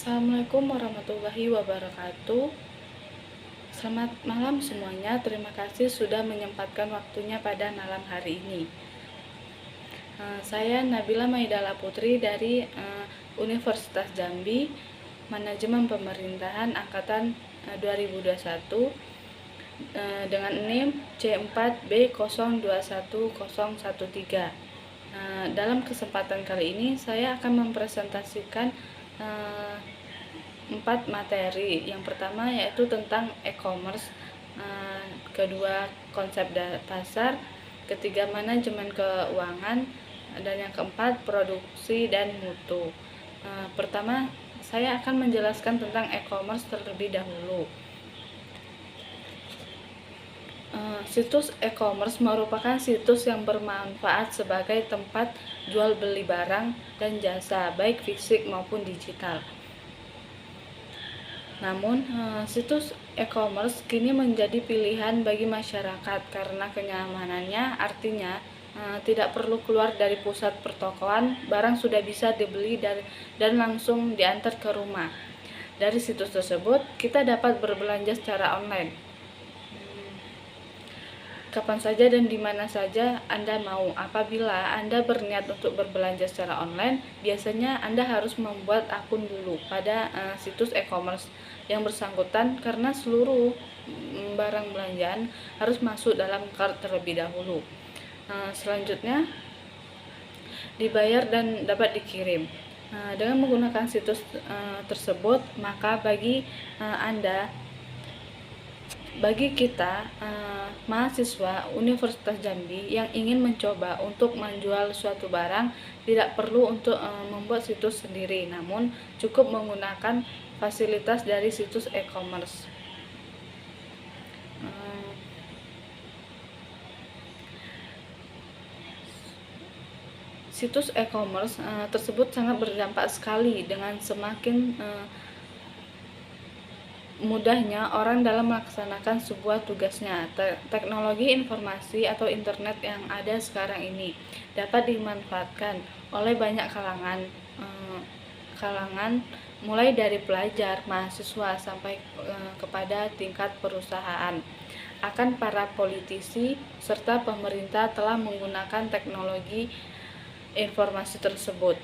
Assalamualaikum warahmatullahi wabarakatuh. Selamat malam semuanya. Terima kasih sudah menyempatkan waktunya pada malam hari ini. Saya Nabila Maidala Putri dari Universitas Jambi, Manajemen Pemerintahan Angkatan 2021 dengan NIM C4B021013. Dalam kesempatan kali ini saya akan mempresentasikan 4 materi. Yang pertama yaitu tentang e-commerce, kedua konsep pasar, ketiga manajemen keuangan, dan yang keempat produksi dan mutu. Pertama saya akan menjelaskan tentang e-commerce terlebih dahulu. Situs e-commerce merupakan situs yang bermanfaat sebagai tempat jual beli barang dan jasa, baik fisik maupun digital. Namun, situs e-commerce kini menjadi pilihan bagi masyarakat karena kenyamanannya, artinya tidak perlu keluar dari pusat pertokoan, barang sudah bisa dibeli dan langsung diantar ke rumah. Dari situs tersebut, kita dapat berbelanja secara online. Kapan saja dan di mana saja Anda mau. Apabila Anda berniat untuk berbelanja secara online, biasanya Anda harus membuat akun dulu pada situs e-commerce yang bersangkutan karena seluruh barang belanjaan harus masuk dalam cart terlebih dahulu. Selanjutnya, dibayar dan dapat dikirim. Dengan menggunakan situs tersebut, maka bagi kita mahasiswa Universitas Jambi yang ingin mencoba untuk menjual suatu barang, tidak perlu untuk membuat situs sendiri, namun cukup menggunakan fasilitas dari situs e-commerce. Situs e-commerce tersebut sangat berdampak sekali dengan semakin mudahnya orang dalam melaksanakan sebuah tugasnya. Teknologi informasi atau internet yang ada sekarang ini dapat dimanfaatkan oleh banyak kalangan mulai dari pelajar, mahasiswa sampai kepada tingkat perusahaan. Akan para politisi serta pemerintah telah menggunakan teknologi informasi tersebut.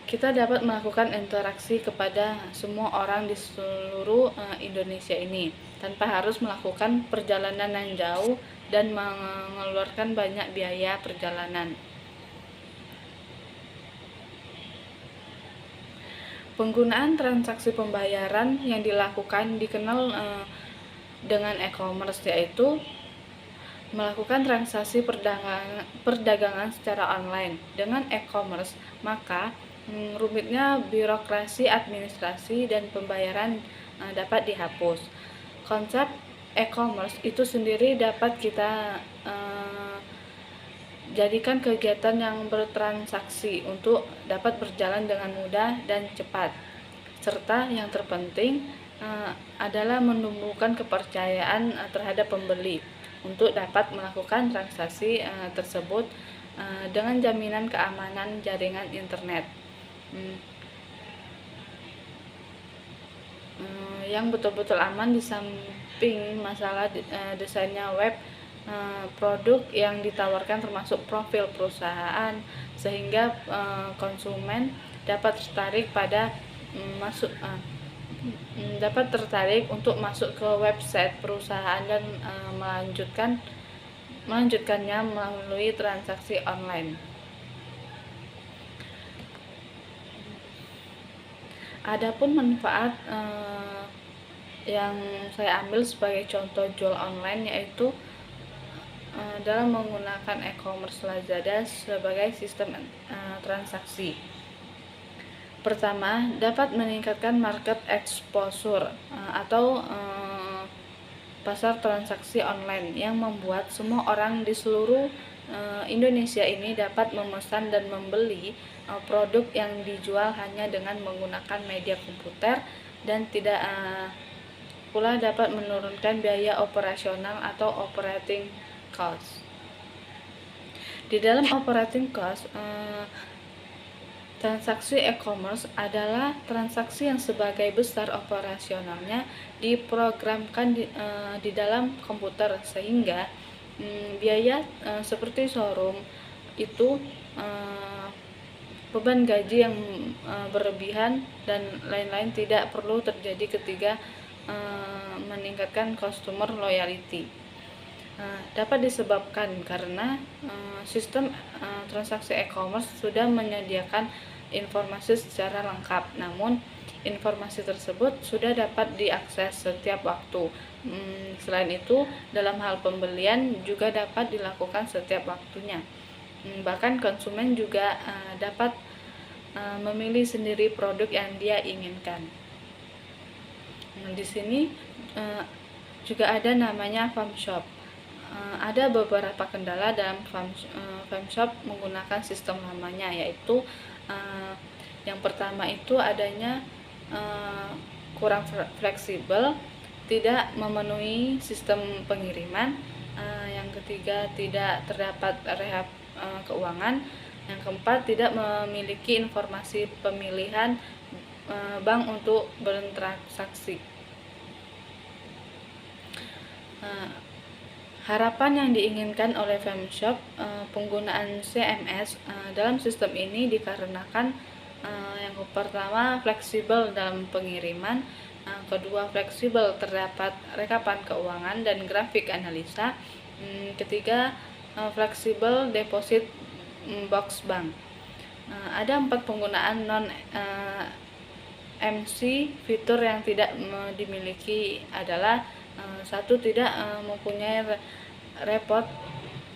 Kita dapat melakukan interaksi kepada semua orang di seluruh Indonesia ini tanpa harus melakukan perjalanan yang jauh dan mengeluarkan banyak biaya perjalanan. Penggunaan transaksi pembayaran yang dilakukan dikenal dengan e-commerce, yaitu melakukan transaksi perdagangan secara online. Dengan e-commerce, maka rumitnya birokrasi, administrasi, dan pembayaran dapat dihapus. Konsep e-commerce itu sendiri dapat kita jadikan kegiatan yang bertransaksi untuk dapat berjalan dengan mudah dan cepat. Serta yang terpenting adalah menumbuhkan kepercayaan terhadap pembeli untuk dapat melakukan transaksi tersebut dengan jaminan keamanan jaringan internet yang betul-betul aman. Di samping masalah desainnya web, produk yang ditawarkan termasuk profil perusahaan sehingga konsumen dapat tertarik untuk masuk ke website perusahaan dan melanjutkannya melalui transaksi online. Adapun manfaat yang saya ambil sebagai contoh jual online yaitu dalam menggunakan e-commerce Lazada sebagai sistem transaksi. Pertama, dapat meningkatkan market exposure atau pasar transaksi online yang membuat semua orang di seluruh Indonesia ini dapat memesan dan membeli produk yang dijual hanya dengan menggunakan media komputer dan tidak pula dapat menurunkan biaya operasional atau operating cost. Di dalam operating cost Transaksi e-commerce adalah transaksi yang sebagai besar operasionalnya diprogramkan di dalam komputer, sehingga biaya seperti showroom itu, beban gaji yang berlebihan dan lain-lain tidak perlu terjadi ketika meningkatkan customer loyalty. Dapat disebabkan karena sistem transaksi e-commerce sudah menyediakan informasi secara lengkap, namun informasi tersebut sudah dapat diakses setiap waktu. Selain itu, dalam hal pembelian juga dapat dilakukan setiap waktunya. Bahkan konsumen juga dapat memilih sendiri produk yang dia inginkan. Di sini juga ada namanya farm shop. Ada beberapa kendala dalam farm shop menggunakan sistem lamanya, yaitu yang pertama itu adanya kurang fleksibel, tidak memenuhi sistem pengiriman. Yang ketiga, tidak terdapat rehab keuangan. Yang keempat, tidak memiliki informasi pemilihan bank untuk bertransaksi. Harapan yang diinginkan oleh farm shop, penggunaan CMS dalam sistem ini dikarenakan yang pertama fleksibel dalam pengiriman, kedua fleksibel terdapat rekapan keuangan dan grafik analisa, ketiga fleksibel deposit box bank. Ada 4 penggunaan non MC. Fitur yang tidak dimiliki adalah satu, tidak mempunyai repot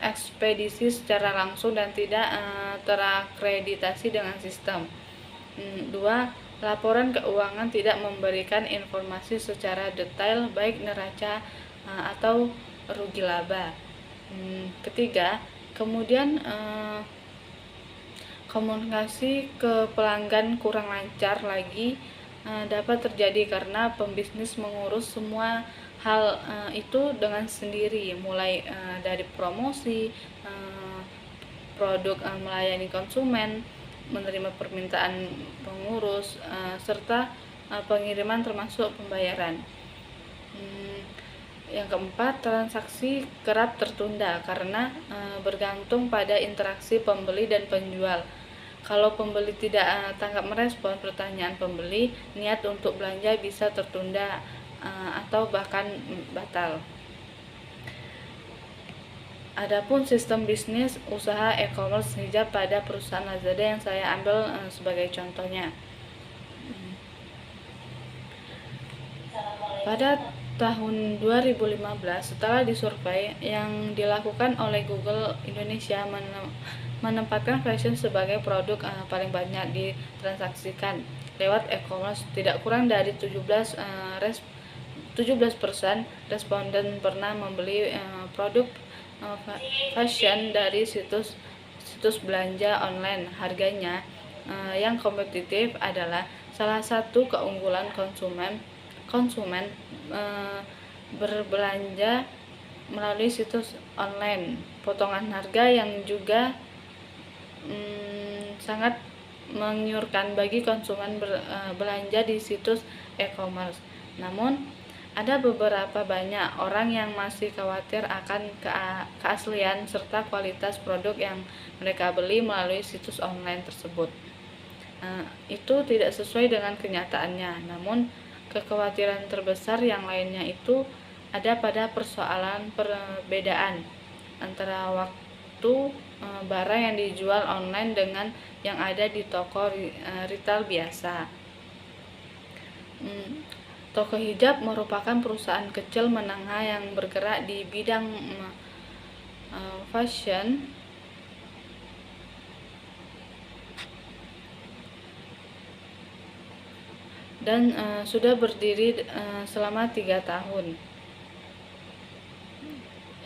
ekspedisi secara langsung dan tidak terakreditasi dengan sistem. 2. Laporan keuangan tidak memberikan informasi secara detail baik neraca atau rugi laba. Ketiga, kemudian komunikasi ke pelanggan kurang lancar lagi dapat terjadi karena pembisnis mengurus semua hal itu dengan sendiri, mulai dari promosi, produk, melayani konsumen, menerima permintaan pengurus, serta pengiriman termasuk pembayaran. Yang keempat, transaksi kerap tertunda karena bergantung pada interaksi pembeli dan penjual. Kalau pembeli tidak tanggap merespon pertanyaan pembeli, niat untuk belanja bisa tertunda atau bahkan batal. Adapun sistem bisnis usaha e-commerce hijab pada perusahaan Lazada yang saya ambil sebagai contohnya. Pada tahun 2015, setelah disurvei yang dilakukan oleh Google Indonesia menempatkan fashion sebagai produk paling banyak ditransaksikan lewat e-commerce. Tidak kurang dari 17% responden pernah membeli produk fashion dari situs belanja online. Harganya yang kompetitif adalah salah satu keunggulan konsumen berbelanja melalui situs online. Potongan harga yang juga sangat menggiurkan bagi konsumen belanja di situs e-commerce. Namun ada beberapa banyak orang yang masih khawatir akan keaslian serta kualitas produk yang mereka beli melalui situs online tersebut. Itu tidak sesuai dengan kenyataannya. Namun kekhawatiran terbesar yang lainnya itu ada pada persoalan perbedaan antara waktu barang yang dijual online dengan yang ada di toko retail biasa. Toko hijab merupakan perusahaan kecil menengah yang bergerak di bidang fashion dan sudah berdiri selama 3 tahun.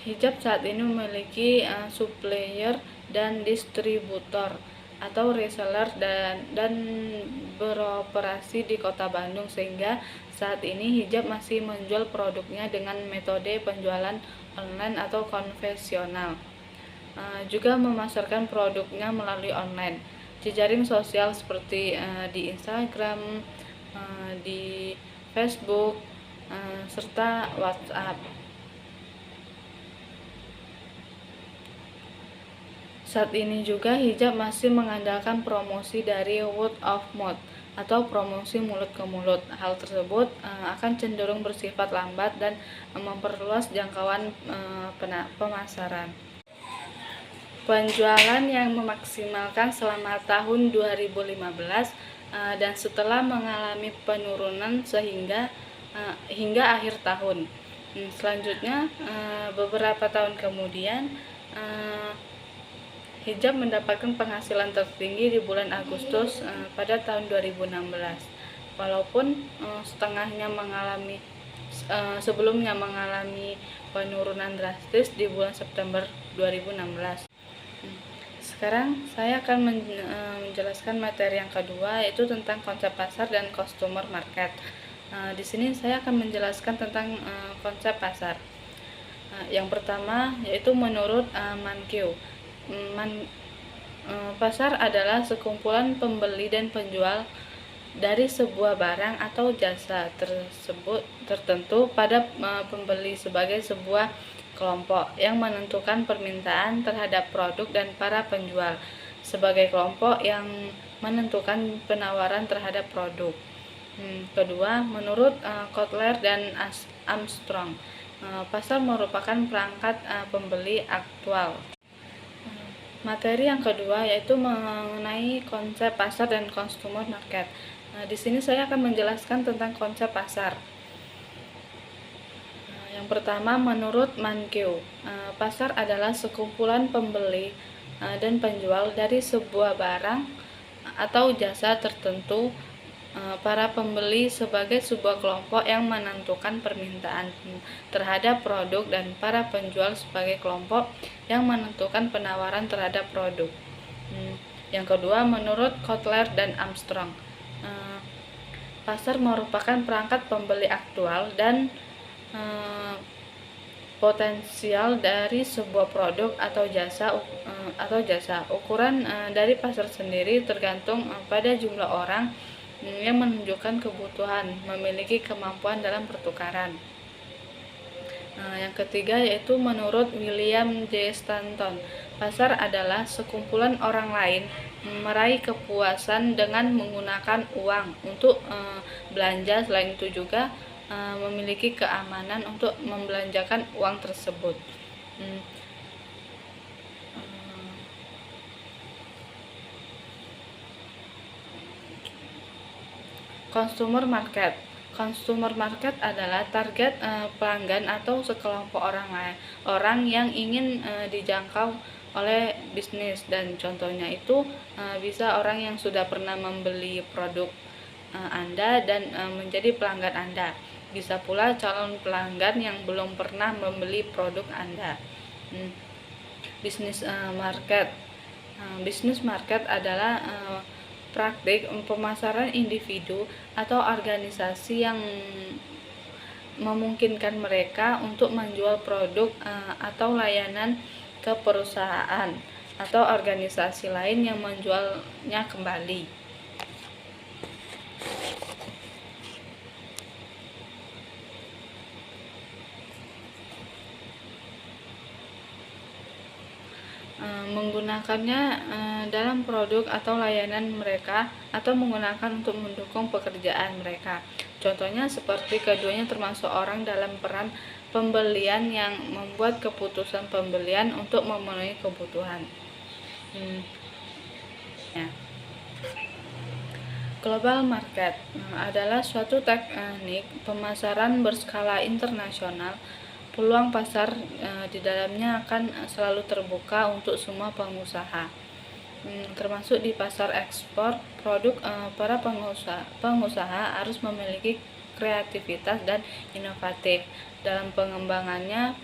Hijab saat ini memiliki supplier dan distributor atau reseller dan beroperasi di Kota Bandung, sehingga saat ini Hijab masih menjual produknya dengan metode penjualan online atau konvensional, juga memasarkan produknya melalui online. jejaring sosial seperti di Instagram, di Facebook, serta WhatsApp. Saat ini juga hijab masih mengandalkan promosi dari word of mouth atau promosi mulut ke mulut. Hal tersebut akan cenderung bersifat lambat dan memperluas jangkauan pemasaran. Penjualan yang memaksimalkan selama tahun 2015 dan setelah mengalami penurunan hingga akhir tahun. Selanjutnya, beberapa tahun kemudian, hijab mendapatkan penghasilan tertinggi di bulan Agustus pada tahun 2016. Walaupun sebelumnya mengalami penurunan drastis di bulan September 2016. Sekarang saya akan menjelaskan materi yang kedua, yaitu tentang konsep pasar dan customer market. Di sini saya akan menjelaskan tentang konsep pasar. Yang pertama yaitu menurut Mankiw. Pasar adalah sekumpulan pembeli dan penjual dari sebuah barang atau jasa tersebut tertentu pada pembeli sebagai sebuah kelompok yang menentukan permintaan terhadap produk dan para penjual sebagai kelompok yang menentukan penawaran terhadap produk. Kedua, menurut Kotler dan Armstrong, pasar merupakan perangkat pembeli aktual. Materi yang kedua yaitu mengenai konsep pasar dan consumer market. Di sini saya akan menjelaskan tentang konsep pasar. Yang pertama, menurut Mankiw, pasar adalah sekumpulan pembeli dan penjual dari sebuah barang atau jasa tertentu. Para pembeli sebagai sebuah kelompok yang menentukan permintaan terhadap produk dan para penjual sebagai kelompok yang menentukan penawaran terhadap produk. Yang kedua, menurut Kotler dan Armstrong, pasar merupakan perangkat pembeli aktual dan potensial dari sebuah produk atau jasa. Ukuran dari pasar sendiri tergantung pada jumlah orang yang menunjukkan kebutuhan memiliki kemampuan dalam pertukaran. Yang ketiga yaitu menurut William J. Stanton, pasar adalah sekumpulan orang lain meraih kepuasan dengan menggunakan uang untuk belanja. Selain itu juga memiliki keamanan untuk membelanjakan uang tersebut. Consumer market. Consumer market adalah target pelanggan atau sekelompok orang yang ingin dijangkau oleh bisnis, dan contohnya itu bisa orang yang sudah pernah membeli produk Anda dan menjadi pelanggan Anda. Bisa pula calon pelanggan yang belum pernah membeli produk Anda. Business market. Business market adalah praktik pemasaran individu atau organisasi yang memungkinkan mereka untuk menjual produk atau layanan ke perusahaan atau organisasi lain yang menjualnya kembali. Menggunakannya dalam produk atau layanan mereka atau menggunakan untuk mendukung pekerjaan mereka. Contohnya seperti keduanya termasuk orang dalam peran pembelian yang membuat keputusan pembelian untuk memenuhi kebutuhan. Global market adalah suatu teknik pemasaran berskala internasional. Peluang pasar di dalamnya akan selalu terbuka untuk semua pengusaha, termasuk di pasar ekspor produk. Para pengusaha harus memiliki kreativitas dan inovatif dalam pengembangannya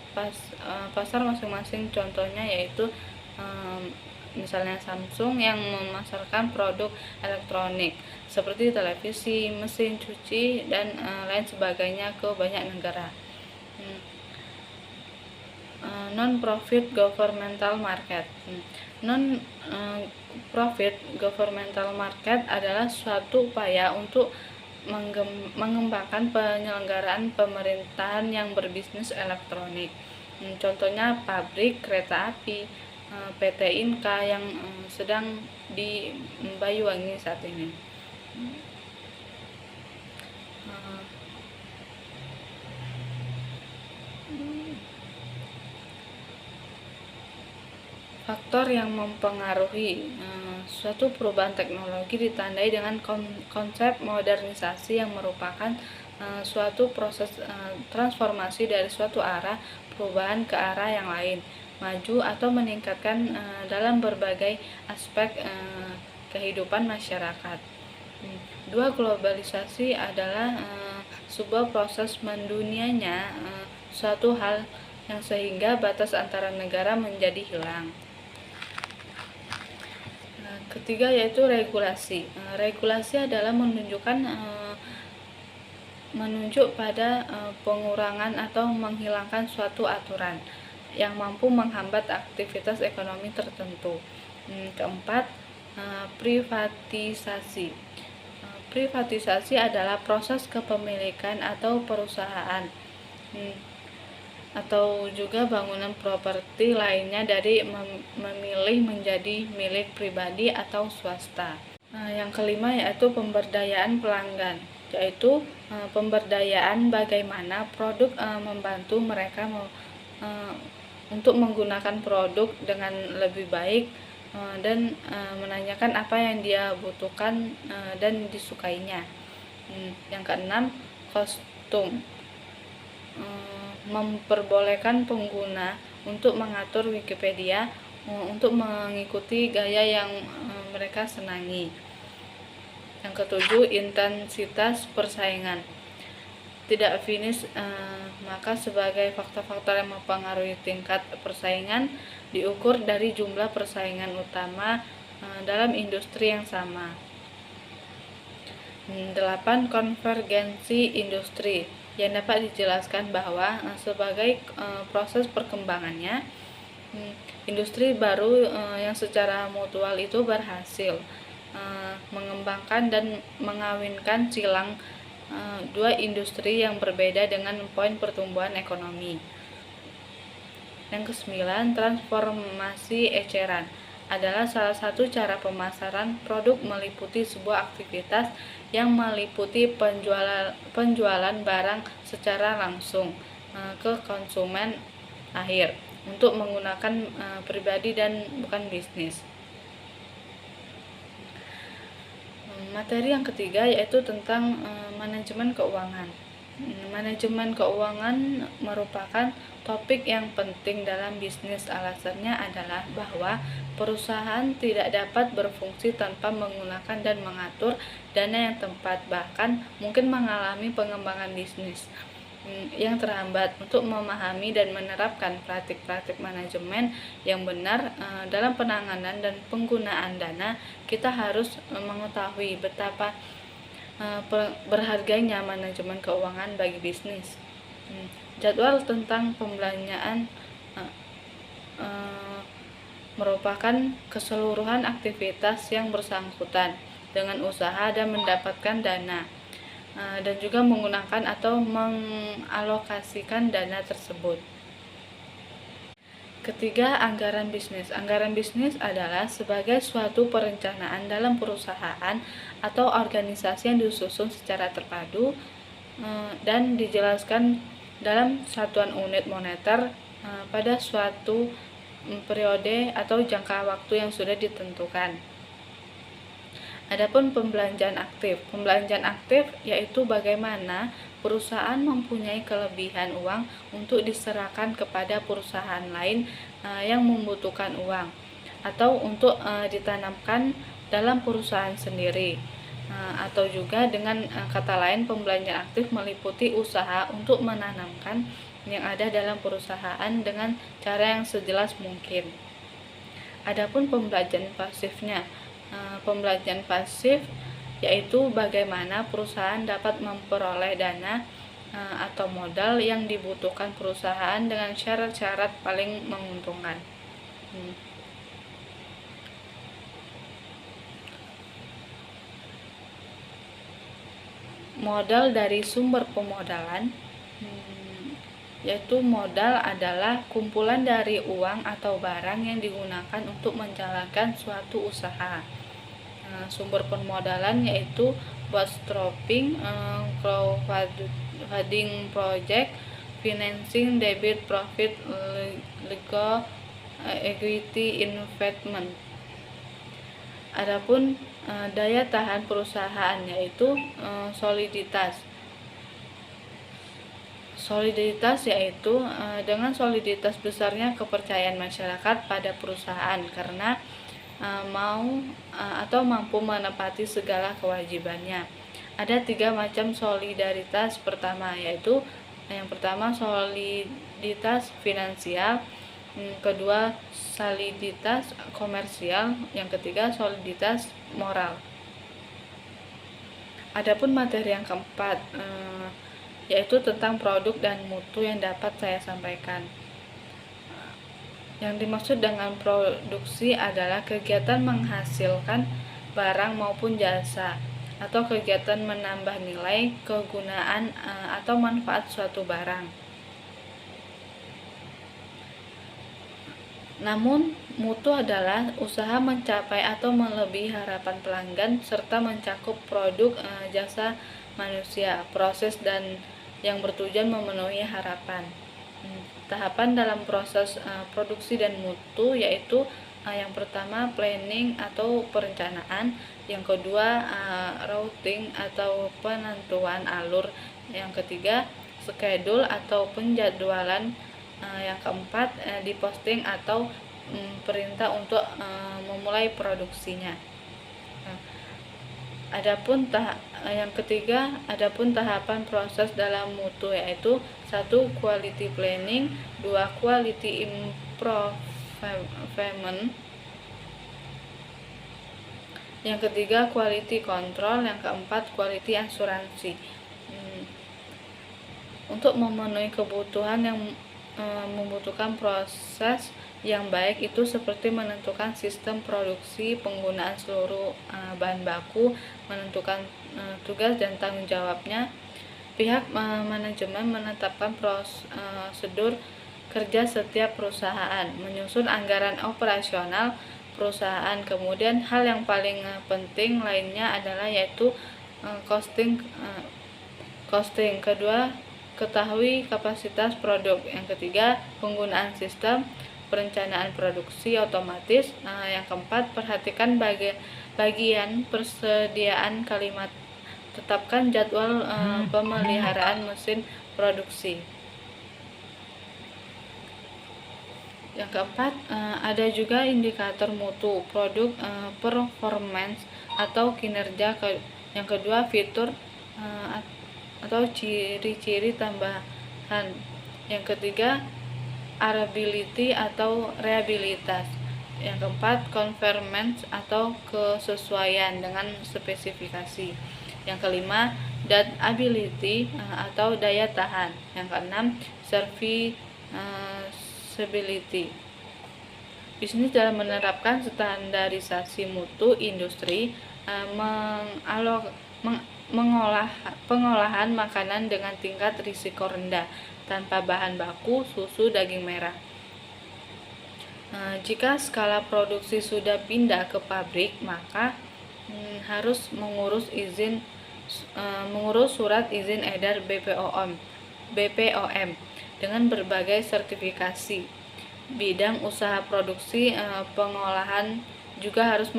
pasar masing-masing. Contohnya yaitu misalnya Samsung yang memasarkan produk elektronik seperti televisi, mesin cuci, dan lain sebagainya ke banyak negara. Non-profit governmental market. Non-profit governmental market adalah suatu upaya untuk mengembangkan penyelenggaraan pemerintahan yang berbisnis elektronik. Contohnya pabrik kereta api, PT Inka yang sedang di Banyuwangi saat ini. Faktor yang mempengaruhi suatu perubahan teknologi ditandai dengan konsep modernisasi yang merupakan suatu proses transformasi dari suatu arah perubahan ke arah yang lain, maju atau meningkatkan dalam berbagai aspek kehidupan masyarakat. Dua, globalisasi adalah sebuah proses mendunianya suatu hal yang sehingga batas antara negara menjadi hilang. Ketiga yaitu regulasi. Regulasi adalah menunjuk pada pengurangan atau menghilangkan suatu aturan yang mampu menghambat aktivitas ekonomi tertentu. Keempat, privatisasi. Privatisasi adalah proses kepemilikan atau perusahaan atau juga bangunan properti lainnya dari memilih menjadi milik pribadi atau swasta. Yang kelima yaitu pemberdayaan pelanggan, yaitu pemberdayaan bagaimana produk membantu mereka untuk menggunakan produk dengan lebih baik dan menanyakan apa yang dia butuhkan dan disukainya. Yang keenam, kostum. Memperbolehkan pengguna untuk mengatur Wikipedia untuk mengikuti gaya yang mereka senangi. Yang ketujuh, intensitas persaingan. Tidak finish, maka sebagai faktor-faktor yang mempengaruhi tingkat persaingan diukur dari jumlah persaingan utama dalam industri yang sama. 8. Konvergensi industri, yang dapat dijelaskan bahwa sebagai proses perkembangannya industri baru yang secara mutual itu berhasil mengembangkan dan mengawinkan silang dua industri yang berbeda dengan poin pertumbuhan ekonomi. Yang ke-9, transformasi eceran adalah salah satu cara pemasaran produk meliputi sebuah aktivitas yang meliputi penjualan barang secara langsung ke konsumen akhir untuk menggunakan pribadi dan bukan bisnis. Materi yang ketiga yaitu tentang manajemen keuangan. Manajemen keuangan merupakan topik yang penting dalam bisnis. Alasannya adalah bahwa perusahaan tidak dapat berfungsi tanpa menggunakan dan mengatur dana yang tepat, bahkan mungkin mengalami pengembangan bisnis yang terhambat. Untuk memahami dan menerapkan praktik-praktik manajemen yang benar dalam penanganan dan penggunaan dana, kita harus mengetahui betapa berharganya manajemen keuangan bagi bisnis. Jadwal tentang pembelanjaan merupakan keseluruhan aktivitas yang bersangkutan dengan usaha dan mendapatkan dana dan juga menggunakan atau mengalokasikan dana tersebut. Ketiga, anggaran bisnis. Anggaran bisnis adalah sebagai suatu perencanaan dalam perusahaan atau organisasi yang disusun secara terpadu dan dijelaskan dalam satuan unit moneter pada suatu periode atau jangka waktu yang sudah ditentukan. Adapun pembelanjaan aktif. Pembelanjaan aktif yaitu bagaimana perusahaan mempunyai kelebihan uang untuk diserahkan kepada perusahaan lain yang membutuhkan uang atau untuk ditanamkan dalam perusahaan sendiri. Atau juga dengan kata lain, pembelanjaan aktif meliputi usaha untuk menanamkan yang ada dalam perusahaan dengan cara yang sejelas mungkin. Adapun pembelanjaan pasifnya, pembelanjaan pasif yaitu bagaimana perusahaan dapat memperoleh dana atau modal yang dibutuhkan perusahaan dengan syarat-syarat paling menguntungkan. Modal dari sumber pemodalan, yaitu modal adalah kumpulan dari uang atau barang yang digunakan untuk menjalankan suatu usaha. Sumber permodalan yaitu bootstrapping, crowdfunding project, financing, debit, profit, legal, equity investment. Adapun daya tahan perusahaan yaitu soliditas. Soliditas yaitu dengan soliditas besarnya kepercayaan masyarakat pada perusahaan karena atau mampu menepati segala kewajibannya. Ada 3 macam solidaritas pertama, yaitu yang pertama soliditas finansial, kedua soliditas komersial, yang ketiga soliditas moral. Adapun materi yang keempat, yaitu tentang produk dan mutu yang dapat saya sampaikan. Yang dimaksud dengan produksi adalah kegiatan menghasilkan barang maupun jasa atau kegiatan menambah nilai, kegunaan, atau manfaat suatu barang. Namun, mutu adalah usaha mencapai atau melebihi harapan pelanggan serta mencakup produk, jasa manusia, proses dan yang bertujuan memenuhi harapan. Tahapan dalam proses produksi dan mutu yaitu yang pertama planning atau perencanaan, yang kedua routing atau penentuan alur, yang ketiga schedule atau penjadwalan, yang keempat diposting atau perintah untuk memulai produksinya. Yang ketiga, adapun tahapan proses dalam mutu yaitu 1. Quality planning, 2. Quality improvement, yang ketiga quality control, yang keempat quality asuransi. Untuk memenuhi kebutuhan yang membutuhkan proses yang baik itu seperti menentukan sistem produksi, penggunaan seluruh bahan baku, menentukan tugas dan tanggung jawabnya. Pihak manajemen menetapkan prosedur kerja setiap perusahaan, menyusun anggaran operasional perusahaan. Kemudian hal yang paling penting lainnya adalah yaitu costing. Kedua, ketahui kapasitas produk. Yang ketiga, penggunaan sistem perencanaan produksi otomatis. Yang keempat, perhatikan bagian persediaan kalimat. Tetapkan jadwal pemeliharaan mesin produksi. Yang keempat, ada juga indikator mutu produk, performance atau kinerja. Yang kedua, fitur atau ciri-ciri tambahan. Yang ketiga, reliability atau reliabilitas. Yang keempat, conformance atau kesesuaian dengan spesifikasi. Yang kelima, adaptability atau daya tahan. Yang keenam, serviceability. Bisnis dalam menerapkan standarisasi mutu industri pengolahan makanan dengan tingkat risiko rendah tanpa bahan baku susu daging merah. Jika skala produksi sudah pindah ke pabrik, maka harus mengurus surat izin edar BPOM dengan berbagai sertifikasi. Bidang usaha produksi pengolahan juga harus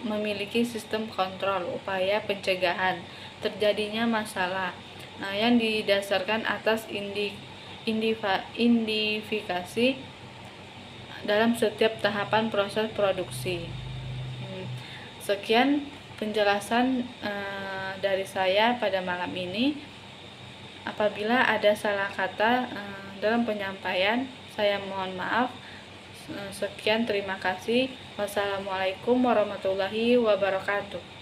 memiliki sistem kontrol upaya pencegahan terjadinya masalah yang didasarkan atas identifikasi dalam setiap tahapan proses produksi. Sekian penjelasan dari saya pada malam ini. Apabila ada salah kata dalam penyampaian, saya mohon maaf. Sekian, terima kasih. Wassalamualaikum warahmatullahi wabarakatuh.